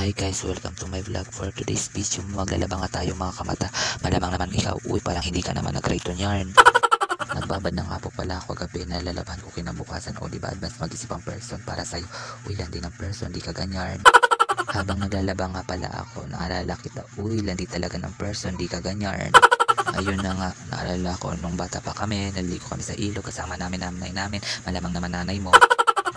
Hi guys, welcome to my vlog. For today's video, maglalaba nga tayo mga kamata. Malamang naman ikaw, uy parang hindi ka naman nag-rayton yarn. Nagbabad na nga po pala ako gabi na lalaban ko kinabukasan. O diba advance mag-isip ang person para sa'yo. Uy landi ng person, di ka ganyan. Habang naglalaba nga pala ako, naalala kita, uy landi talaga ng person, di ka ganyan. Ayun na nga, naalala ko nung bata pa kami, naligo kami sa ilog kasama namin nanay namin. Malamang naman nanay mo,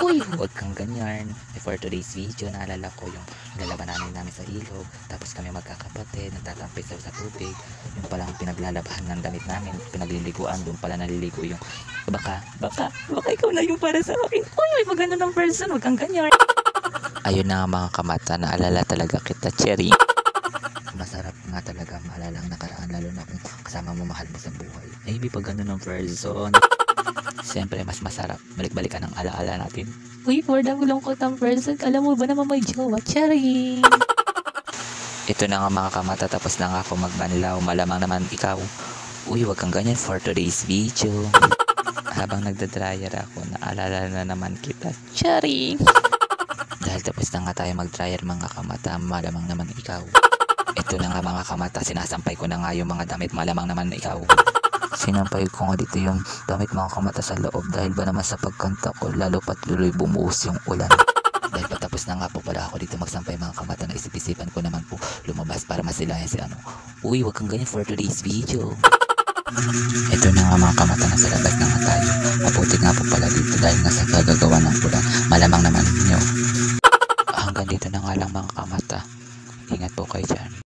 uy, huwag kang ganyan. For today's video, naalala ko yung nilalaban namin sa ilog. Tapos kami magkakapatid, nagtatampay sa tubig. Yung palang pinaglalabahan ng damit namin, pinagliliguan, doon pala naliligo yung baka ikaw na yung para sa akin. Uy, maganda ng person, huwag kang ganyan. Ayun na nga mga kamata, naalala talaga kita, Cherry. Masarap nga talaga maalala ang nakaraan, lalo na kung kasama mo mahal mo sa buhay. Maybe pag ganun ng person, siyempre mas masarap balik-balikan ang alaala natin. Uy, for the malungkot ang person, alam mo ba naman may jowa, Cherry? Ito na nga mga kamata, tapos na nga ako magbanlaw. Malamang naman ikaw, uy wag kang ganyan. For today's video, habang nagda-dryer ako, naalala na naman kita, Cherry. Dahil tapos na nga tayo mag-dryer mga kamata, malamang naman ikaw. Ito na nga mga kamata, sinasampay ko na nga yung mga damit, malamang naman ikaw. Sinampay ko nga dito yung damit mga kamata sa loob, dahil ba naman sa pagkanta ko lalo pat luloy bumuhos yung ulan. Dahil patapos na nga po pala ako dito magsampay mga kamata, na isip-isipan ko naman po lumabas para masilayan si ano. Uy wag kang ganyan for today's video. Ito na nga mga kamata, nasa labas na nga tayo. Mabuti nga po pala dito dahil nasa gagagawa ng ulan. Malamang naman nyo. Hanggang dito na nga lang mga kamata. Ingat po kayo dyan.